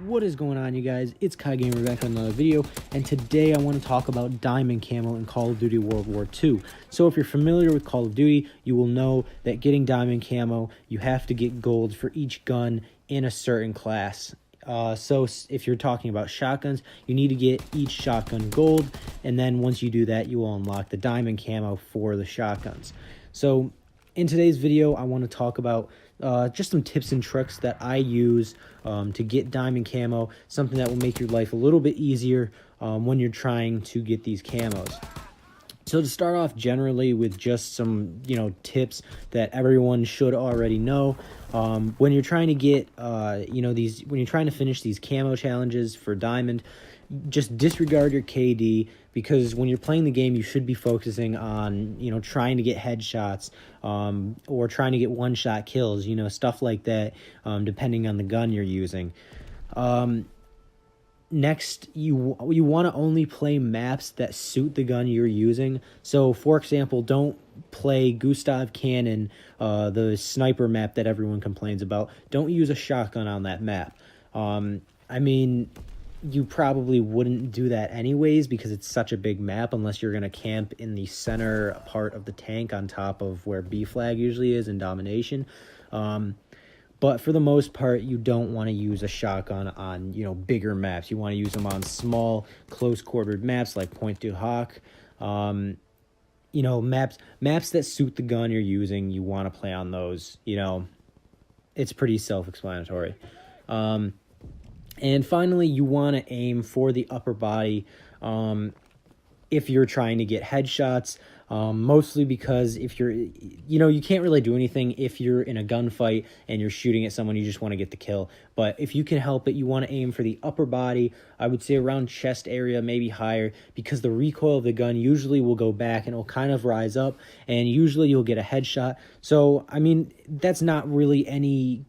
What is going on, you guys? It's Kai Gamer back with another video, and today I want to talk about diamond camo in Call of Duty World War II. So if you're familiar with Call of Duty, you will know that getting diamond camo, you have to get gold for each gun in a certain class. So if you're talking about shotguns, you need to get each shotgun gold, and then once you do that, you will unlock the diamond camo for the shotguns. So in today's video, I want to talk about just some tips and tricks that I use to get diamond camo, something that will make your life a little bit easier when you're trying to get these camos. So to start off generally with just some, tips that everyone should already know, when you're trying to get, when you're trying to finish these camo challenges for diamond, just disregard your KD, because when you're playing the game, you should be focusing on, trying to get headshots, or trying to get one-shot kills, stuff like that, depending on the gun you're using. Next, you want to only play maps that suit the gun you're using. So, for example, don't play Gustav Cannon, the sniper map that everyone complains about. Don't use a shotgun on that map. You probably wouldn't do that anyways because it's such a big map, unless you're going to camp in the center part of the tank on top of where B flag usually is in domination. But for the most part, you don't want to use a shotgun on, bigger maps. You want to use them on small, close-quartered maps like Point du Hoc. Maps that suit the gun you're using, you want to play on those. It's pretty self-explanatory. And finally, you want to aim for the upper body if you're trying to get headshots, mostly because if you're, you can't really do anything if you're in a gunfight and you're shooting at someone, you just want to get the kill. But if you can help it, you want to aim for the upper body, I would say around chest area, maybe higher, because the recoil of the gun usually will go back and it'll kind of rise up, and usually you'll get a headshot. So, that's not really any,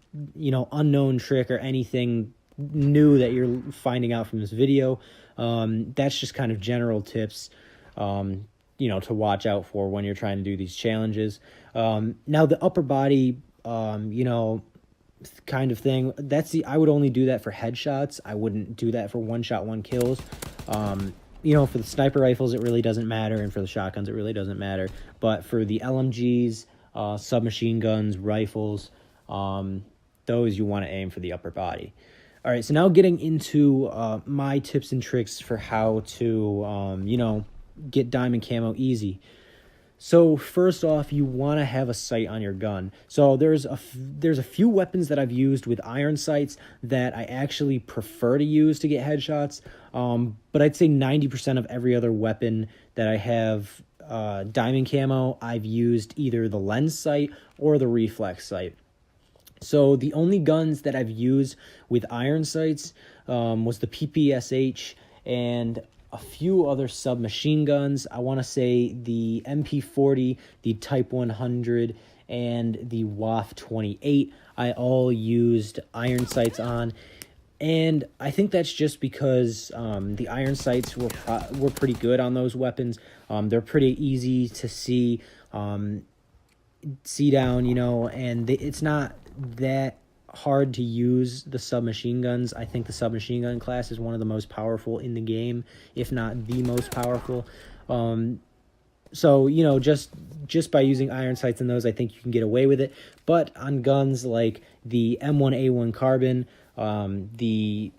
unknown trick or anything new that you're finding out from this video. That's just kind of general tips, to watch out for when you're trying to do these challenges. Now the upper body, kind of thing, I would only do that for headshots. I wouldn't do that for one-shot, one kills. For the sniper rifles, it really doesn't matter, and for the shotguns, it really doesn't matter. But for the LMGs, submachine guns, rifles, those you want to aim for the upper body. All right, so now getting into my tips and tricks for how to, get diamond camo easy. So first off, you want to have a sight on your gun. So there's a few weapons that I've used with iron sights that I actually prefer to use to get headshots. But I'd say 90% of every other weapon that I have diamond camo, I've used either the lens sight or the reflex sight. So the only guns that I've used with iron sights was the PPSH and a few other submachine guns. I want to say the MP40, the Type 100, and the WAF 28. I all used iron sights on, and I think that's just because the iron sights were pretty good on those weapons. They're pretty easy to see down, and it's not that hard to use the submachine guns. I think the submachine gun class is one of the most powerful in the game, if not the most powerful. So just by using iron sights in those, I think you can get away with it. But on guns like the M1A1 Carbon, the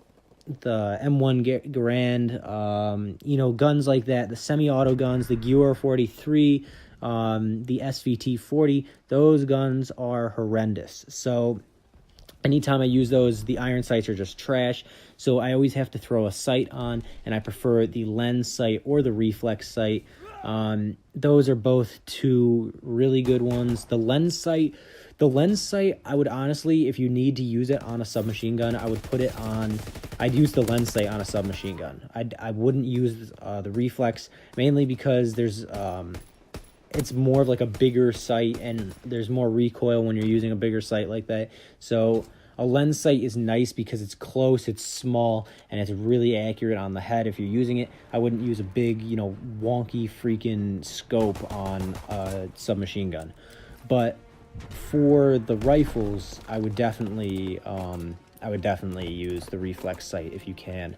M1 Garand, guns like that, the semi-auto guns, the Gewehr 43, the SVT-40, those guns are horrendous. So anytime I use those, the iron sights are just trash. So I always have to throw a sight on, and I prefer the lens sight or the reflex sight. Those are both two really good ones. The lens sight, I would honestly, if you need to use it on a submachine gun, I'd use the lens sight on a submachine gun. I wouldn't use the reflex, mainly because it's more of like a bigger sight, and there's more recoil when you're using a bigger sight like that. So a lens sight is nice because it's close, it's small, and it's really accurate on the head if you're using it. I wouldn't use a big, wonky freaking scope on a submachine gun. But for the rifles, I would definitely I would definitely use the reflex sight if you can.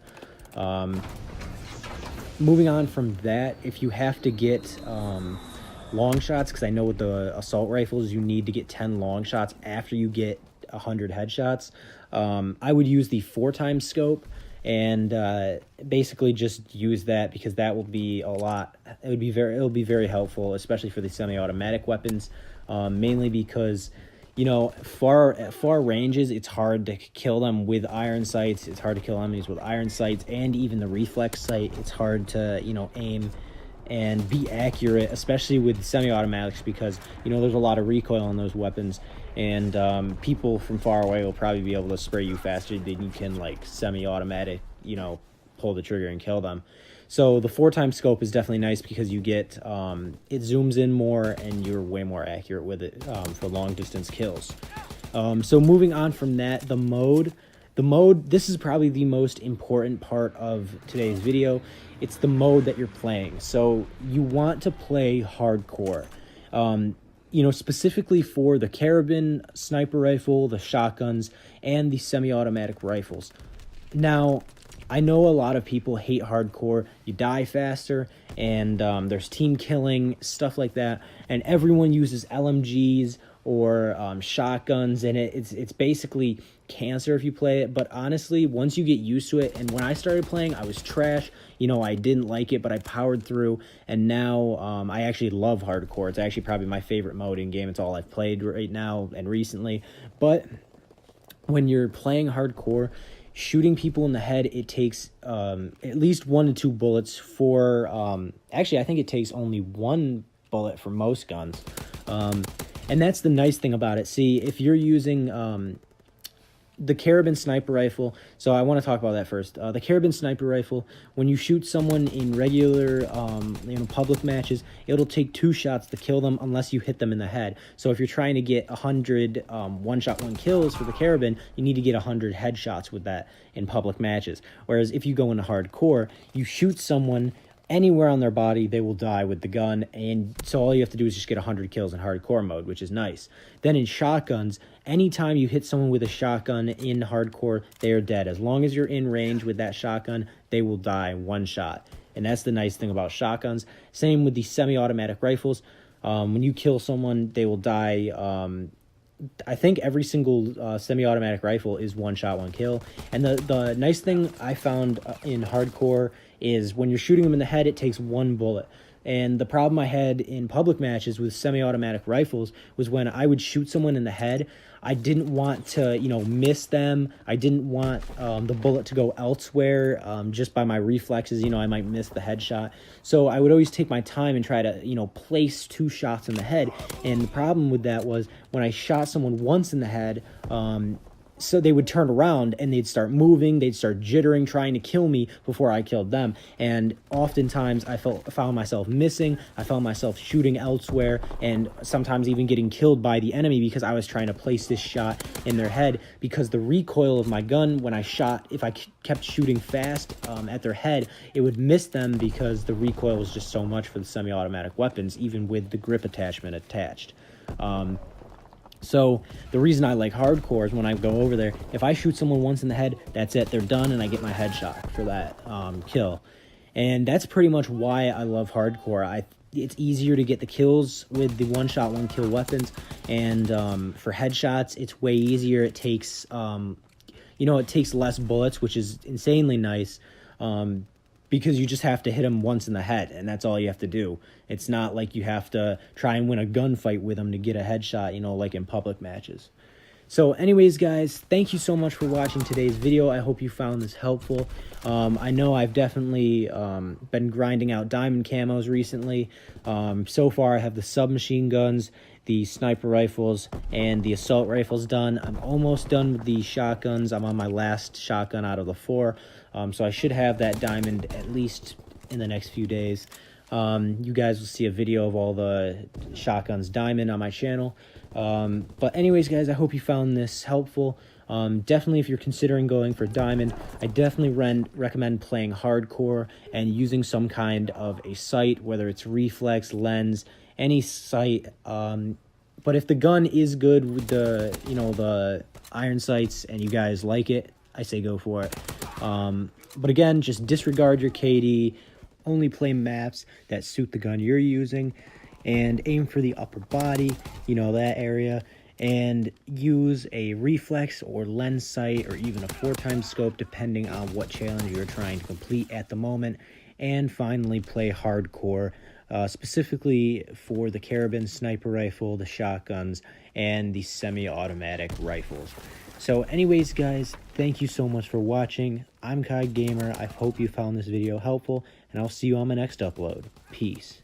Moving on from that, if you have to get long shots, because I know with the assault rifles you need to get 10 long shots after you get 100 headshots, I would use the 4x scope, and basically just use that, because that will be a lot. It'll be very helpful, especially for the semi-automatic weapons, mainly because, you know, far ranges, it's hard to kill them with iron sights. It's hard to kill enemies with iron sights, and even the reflex sight, it's hard to, you know, aim and be accurate, especially with semi-automatics, because, you know, there's a lot of recoil on those weapons, and people from far away will probably be able to spray you faster than you can, like, semi-automatic, you know, pull the trigger and kill them. So the 4x scope is definitely nice, because you get it zooms in more and you're way more accurate with it for long distance kills. So moving on from that, the mode, this is probably the most important part of today's video. It's the mode that you're playing. So you want to play hardcore, you know, specifically for the carabin sniper rifle, the shotguns, and the semi-automatic rifles. Now, I know a lot of people hate hardcore. You die faster, and there's team killing, stuff like that, and everyone uses LMGs or shotguns, and it's basically cancer if you play it. But honestly, once you get used to it, and when I started playing, I was trash. You know, I didn't like it, but I powered through, and now I actually love hardcore. It's actually probably my favorite mode in game. It's all I've played right now and recently. But when you're playing hardcore, shooting people in the head, it takes at least 1 to 2 bullets for actually, I think it takes only 1 bullet for most guns, and that's the nice thing about it. See, if you're using the carabin sniper rifle, so I want to talk about that first. The carabin sniper rifle, when you shoot someone in regular you know, public matches, it'll take 2 shots to kill them unless you hit them in the head. So if you're trying to get 100 one-shot 1 kills for the carabin, you need to get 100 headshots with that in public matches. Whereas if you go into hardcore, you shoot someone anywhere on their body, they will die with the gun, and so all you have to do is just get 100 kills in hardcore mode, which is nice. Then in shotguns, anytime you hit someone with a shotgun in hardcore, they are dead. As long as you're in range with that shotgun, they will die 1 shot, and that's the nice thing about shotguns. Same with the semi-automatic rifles. When you kill someone, they will die. I think every single semi-automatic rifle is 1 shot, 1 kill. And the nice thing I found in hardcore is when you're shooting them in the head, it takes 1 bullet. And the problem I had in public matches with semi-automatic rifles was when I would shoot someone in the head, I didn't want to, you know, miss them. I didn't want the bullet to go elsewhere just by my reflexes. You know, I might miss the headshot. So I would always take my time and try to, you know, place 2 shots in the head. And the problem with that was when I shot someone once in the head, so they would turn around and they'd start moving, they'd start jittering, trying to kill me before I killed them. And oftentimes I found myself missing, I found myself shooting elsewhere, and sometimes even getting killed by the enemy because I was trying to place this shot in their head, because the recoil of my gun when I shot, if I kept shooting fast at their head, it would miss them because the recoil was just so much for the semi-automatic weapons, even with the grip attachment attached. So the reason I like hardcore is when I go over there, if I shoot someone once in the head, that's it, they're done, and I get my headshot for that kill. And that's pretty much why I love hardcore. It's easier to get the kills with the 1 shot, 1 kill weapons, and for headshots, it's way easier. It takes, you know, it takes less bullets, which is insanely nice, because you just have to hit them once in the head, and that's all you have to do. It's not like you have to try and win a gunfight with them to get a headshot, you know, like in public matches. So anyways, guys, thank you so much for watching today's video. I hope you found this helpful. I know I've definitely been grinding out diamond camos recently. So far, I have the submachine guns, the sniper rifles, and the assault rifles done. I'm almost done with the shotguns. I'm on my last shotgun out of the 4. So I should have that diamond at least in the next few days. You guys will see a video of all the shotguns diamond on my channel. But anyways, guys, I hope you found this helpful. Definitely, if you're considering going for diamond, I definitely recommend playing hardcore and using some kind of a sight, whether it's reflex, lens, any sight. But if the gun is good with the, you know, the iron sights and you guys like it, I say go for it. But again, just disregard your KD, only play maps that suit the gun you're using, and aim for the upper body, you know, that area, and use a reflex or lens sight or even a 4x scope depending on what challenge you're trying to complete at the moment. And finally, play hardcore, specifically for the carabin sniper rifle, the shotguns, and the semi-automatic rifles. So anyways, guys, thank you so much for watching. I'm Kai Gamer. I hope you found this video helpful, and I'll see you on my next upload. Peace.